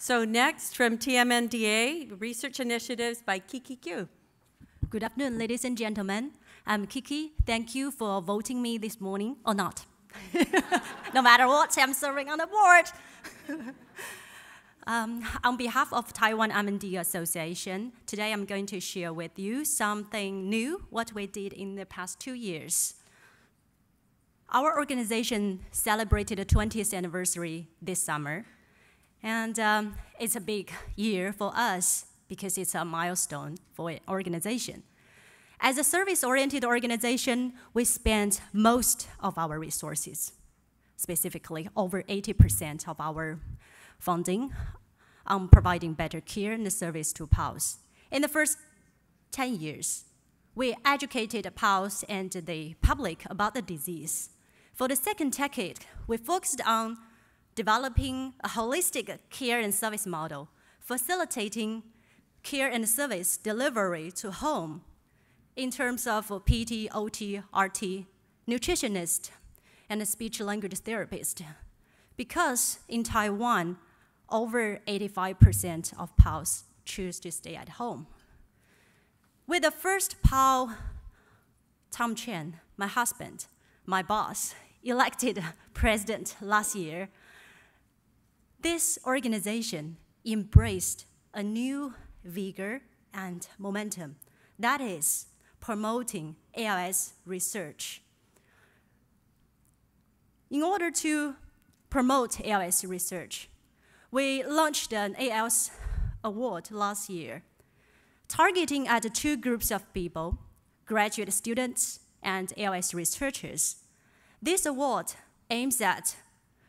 So next, from TMNDA, Research Initiatives by Kiki. Good afternoon, ladies and gentlemen. I'm Kiki. Thank you for voting me this morning, or not. No matter what, I'm serving on the board. On behalf of Taiwan TMNDA Association, today I'm going to share with you something new, what we did in the past 2 years. Our organization celebrated the 20th anniversary this summer, and it's a big year for us because it's a milestone for an organization. As a service-oriented organization, we spend most of our resources, specifically over 80% of our funding, on providing better care and service to PALs. In the first 10 years, we educated PALs and the public about the disease. For the second decade, we focused on developing a holistic care and service model, facilitating care and service delivery to home in terms of PT, OT, RT, nutritionist, and a speech-language therapist. Because in Taiwan, over 85% of PALs choose to stay at home. With the first PAL, Tom Chen, my husband, my boss, elected president last year, this organization embraced a new vigor and momentum, that is, promoting ALS research. In order to promote ALS research, we launched an ALS award last year, targeting at 2 groups of people, graduate students and ALS researchers. This award aims at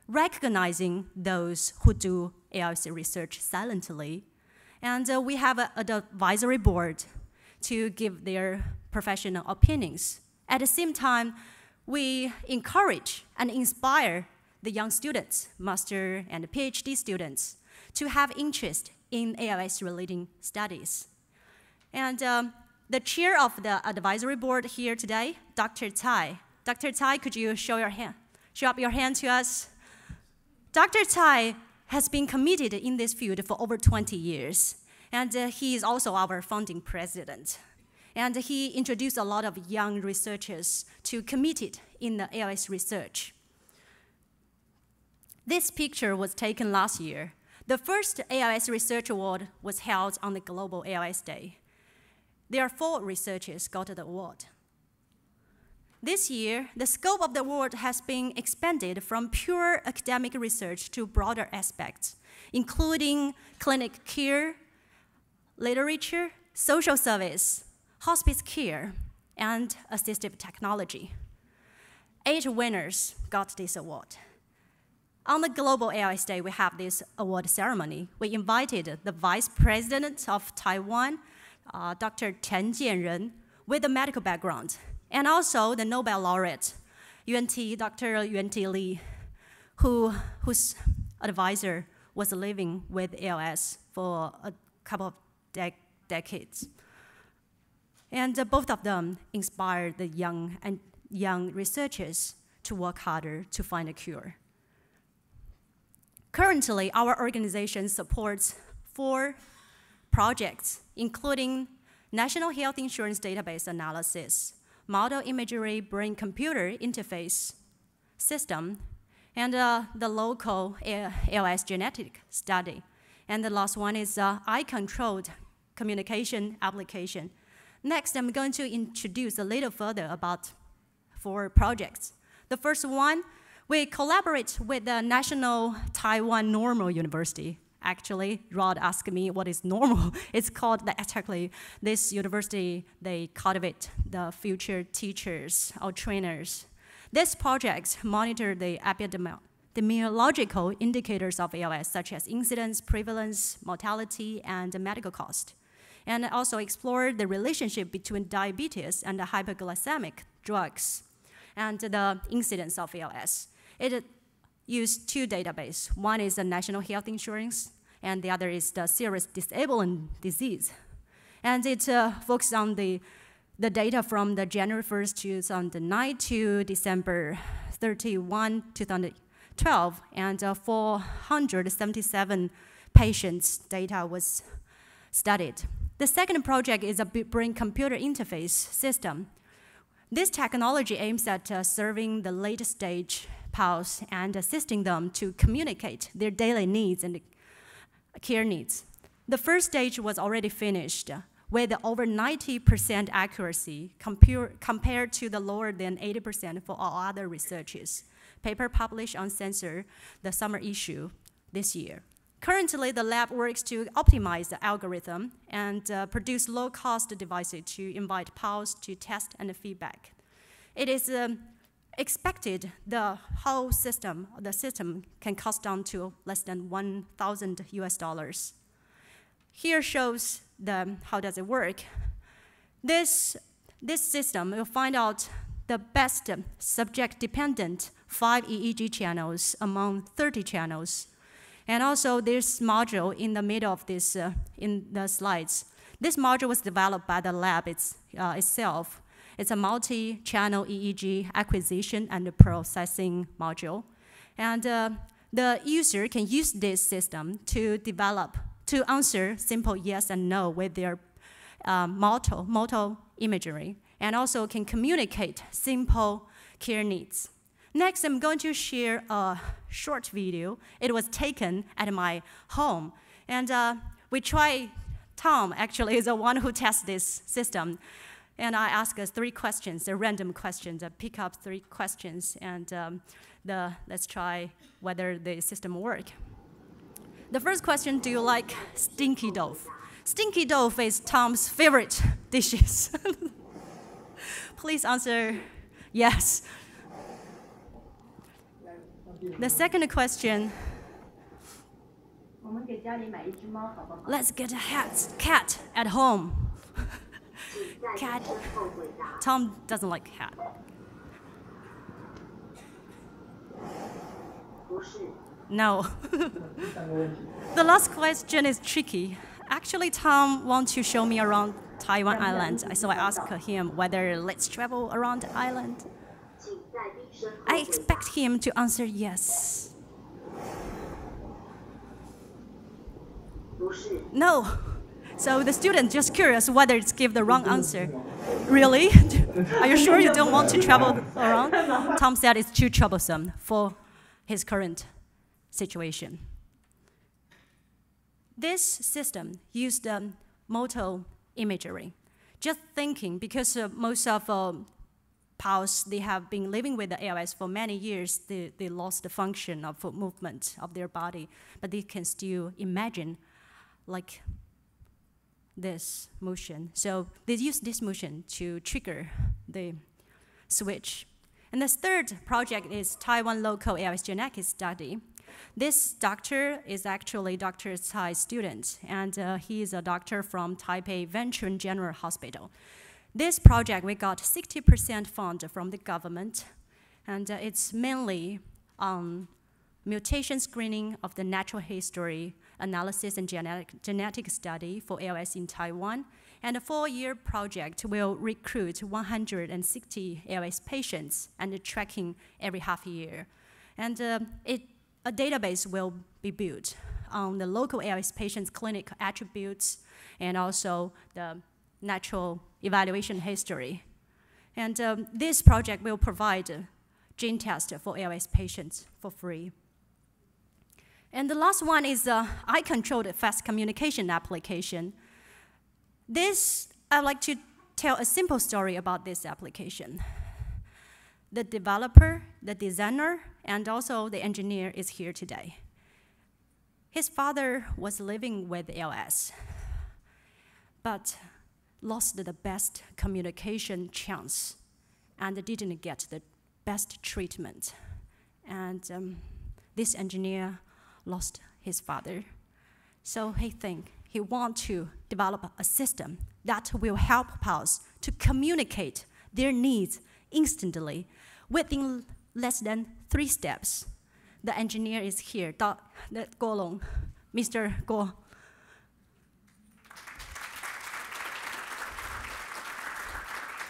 recognizing those who do ALS research silently, and we have an advisory board to give their professional opinions. At the same time, we encourage and inspire the young students, master and PhD students, to have interest in ALS-related studies. And the chair of the advisory board here today, Dr. Tsai. Dr. Tsai, could you show up your hand to us? Dr. Tsai has been committed in this field for over 20 years, and he is also our founding president. And he introduced a lot of young researchers to committed in the ALS research. This picture was taken last year. The first ALS Research Award was held on the Global ALS Day. There are 4 researchers got the award. This year, the scope of the award has been expanded from pure academic research to broader aspects, including clinic care, literature, social service, hospice care, and assistive technology. 8 winners got this award. On the Global ALS Day, we have this award ceremony. We invited the Vice President of Taiwan, Dr. Chen Jianren, with a medical background, and also the Nobel laureate, Dr. Yuan T. Li, whose advisor was living with ALS for a couple of decades. And both of them inspired the young researchers to work harder to find a cure. Currently, our organization supports 4 projects, including National Health Insurance Database Analysis, Model Imagery Brain-Computer Interface System, and the local ALS genetic study. And the last one is eye-controlled communication application. Next, I'm going to introduce a little further about 4 projects. The first one, we collaborate with the National Taiwan Normal University. Actually, Rod asked me what is normal. It's called, actually, this university, they cultivate the future teachers or trainers. This project monitors the epidemiological indicators of ALS, such as incidence, prevalence, mortality, and medical cost. And also explore the relationship between diabetes and the hypoglycemic drugs and the incidence of ALS. It used 2 databases. One is the National Health Insurance, and the other is the Serious Disabling Disease. And it focuses on the data from the January 1st, 2009 to December 31, 2012, and 477 patients' data was studied. The second project is a brain-computer interface system. This technology aims at serving the late-stage PALS and assisting them to communicate their daily needs and care needs. The first stage was already finished with over 90% accuracy compared to the lower than 80% for all other researches. Paper published on Sensor, the summer issue this year. Currently, the lab works to optimize the algorithm and produce low-cost devices to invite PALS to test and feedback. It is expected the whole system, can cost down to less than $1,000 US. Here shows how does it work. This system will find out the best subject-dependent 5 EEG channels among 30 channels. And also this module in the middle of this, in the slides. This module was developed by the lab itself. It's a multi-channel EEG acquisition and processing module. And the user can use this system to answer simple yes and no with their motor imagery, and also can communicate simple care needs. Next, I'm going to share a short video. It was taken at my home. And Tom actually is the one who tests this system. And I asked us 3 questions, they're random questions. I pick up 3 questions, and let's try whether the system works. The first question, do you like stinky dough? Stinky dough is Tom's favorite dishes. Please answer yes. The second question, let's get a cat at home. Cat. Tom doesn't like cat. No. The last question is tricky. Actually, Tom wants to show me around Taiwan Island, so I asked him whether let's travel around the island. I expect him to answer yes. No. So the student just curious whether it's give the wrong answer. Really? Are you sure you don't want to travel around? Tom said it's too troublesome for his current situation. This system used motor imagery. Just thinking, because most of PALS, they have been living with the ALS for many years, they lost the function of movement of their body, but they can still imagine like this motion. So they use this motion to trigger the switch. And the third project is Taiwan local ALS genetics study. This doctor is actually Dr. Tsai's student, and he is a doctor from Taipei Venturan General Hospital. This project, we got 60% fund from the government, and it's mainly on mutation screening of the natural history, analysis and genetic study for ALS in Taiwan. And a 4-year project will recruit 160 ALS patients and tracking every half year. And a database will be built on the local ALS patients' clinical attributes and also the natural evaluation history. And this project will provide gene test for ALS patients for free. And the last one is eye-controlled fast communication application. I'd like to tell a simple story about this application. The developer, the designer, and also the engineer is here today. His father was living with ALS, but lost the best communication chance and didn't get the best treatment. And this engineer lost his father. So he wants to develop a system that will help PALS to communicate their needs instantly within less than 3 steps. The engineer is here, Go Long, Mr. Go.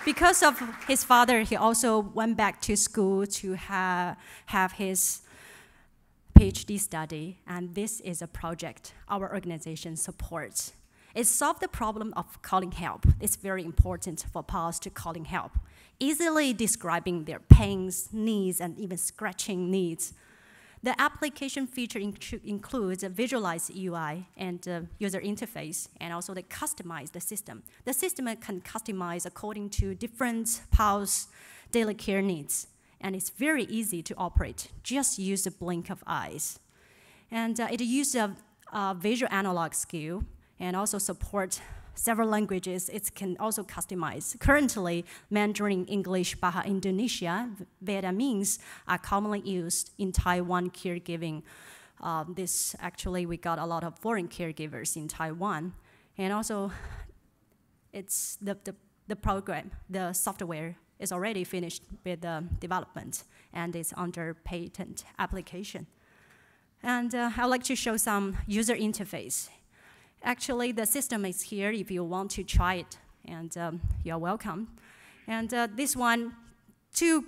Because of his father, he also went back to school to have his PhD study, and this is a project our organization supports. It solved the problem of calling help. It's very important for PALS to calling help, easily describing their pains, needs, and even scratching needs. The application feature includes a visualized UI and user interface, and also they customize the system. The system can customize according to different PALS daily care needs, and it's very easy to operate. Just use a blink of eyes. And it uses a visual analog skill and also support several languages. It can also customize. Currently, Mandarin, English, Bahasa Indonesia, Vietnamese are commonly used in Taiwan caregiving. We got a lot of foreign caregivers in Taiwan. And also, it's the program, the software is already finished with development, and it's under patent application. And I'd like to show some user interface. Actually, the system is here if you want to try it, and you're welcome. And this one, to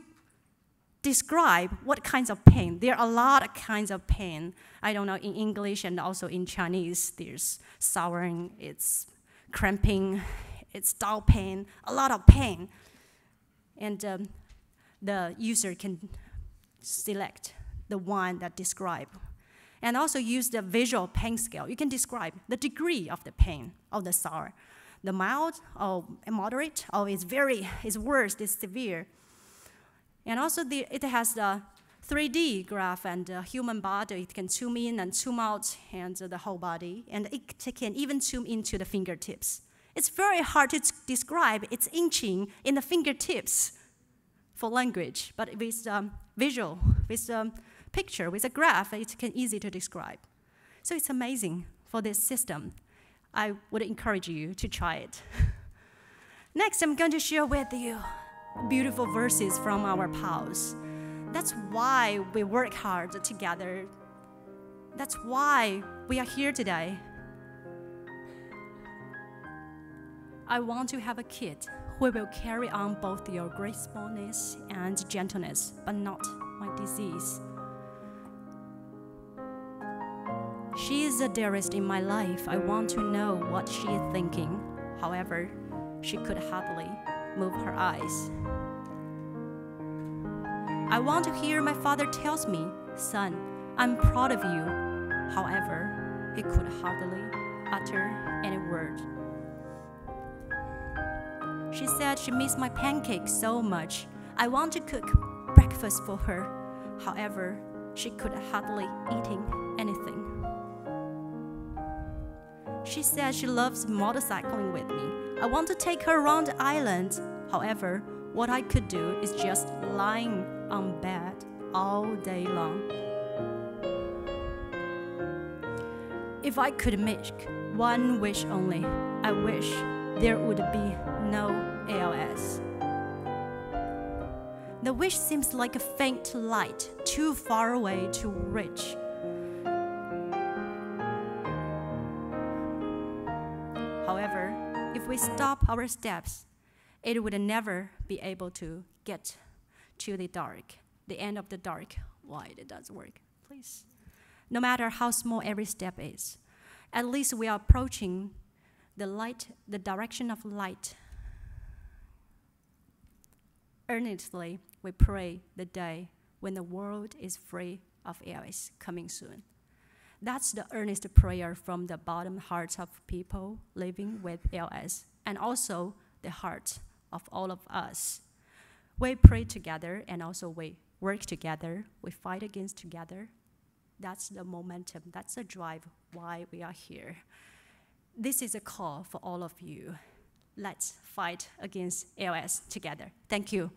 describe what kinds of pain. There are a lot of kinds of pain. I don't know, in English and also in Chinese, there's souring, it's cramping, it's dull pain, a lot of pain. And the user can select the one that describes. And also use the visual pain scale. You can describe the degree of the pain of the sour. The mild, or moderate, or it's worse, it's severe. And also it has the 3D graph and the human body. It can zoom in and zoom out and the whole body. And it can even zoom into the fingertips. It's very hard to describe its inching in the fingertips for language, but with visual, with picture, with a graph, it's easy to describe. So it's amazing for this system. I would encourage you to try it. Next, I'm going to share with you beautiful verses from our PALS. That's why we work hard together. That's why we are here today. I want to have a kid who will carry on both your gracefulness and gentleness, but not my disease. She is the dearest in my life. I want to know what she is thinking. However, she could hardly move her eyes. I want to hear my father tells me, "Son, I'm proud of you." However, he could hardly utter any word. She said she missed my pancakes so much. I want to cook breakfast for her. However, she could hardly eating anything. She said she loves motorcycling with me. I want to take her around the island. However, what I could do is just lying on bed all day long. If I could make one wish only, I wish there would be no ALS. The wish seems like a faint light, too far away to reach. However, if we stop our steps, it would never be able to get to the dark, the end of the dark. Why it does work, please. No matter how small every step is, at least we are approaching the light, the direction of light. Earnestly, we pray the day when the world is free of ALS coming soon. That's the earnest prayer from the bottom hearts of people living with ALS, and also the heart of all of us. We pray together, and also we work together, we fight against together. That's the momentum, that's the drive why we are here. This is a call for all of you. Let's fight against ALS together. Thank you.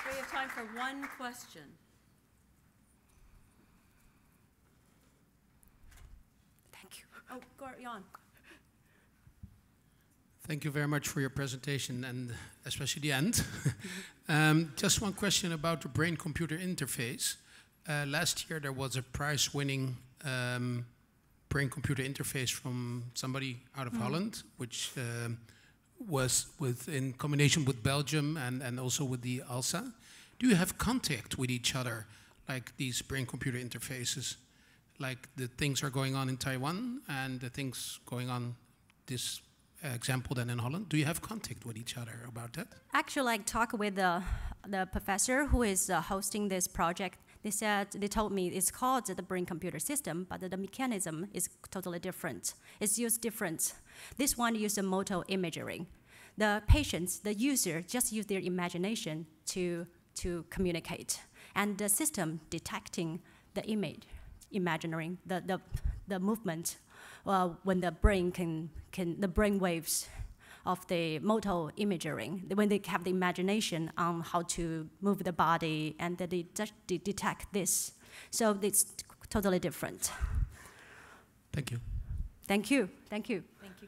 We have time for one question. Thank you. Oh, Jan. Thank you very much for your presentation, and especially the end. Just one question about the brain-computer interface. Last year there was a prize-winning brain-computer interface from somebody out of Holland, which was in combination with Belgium and also with the ALSA. Do you have contact with each other, like these brain-computer interfaces? Like the things are going on in Taiwan and the things going on, this example then in Holland. Do you have contact with each other about that? Actually, I talked with the professor who is hosting this project. They told me it's called the brain-computer system, but the mechanism is totally different. It's used different. This one uses motor imagery. The patients, the user, just use their imagination to communicate, and the system detecting the image, imagining the movement when the brain the brain waves of the motor imagery, when they have the imagination on how to move the body, and they detect this. So it's totally different. Thank you. Thank you. Thank you. Thank you.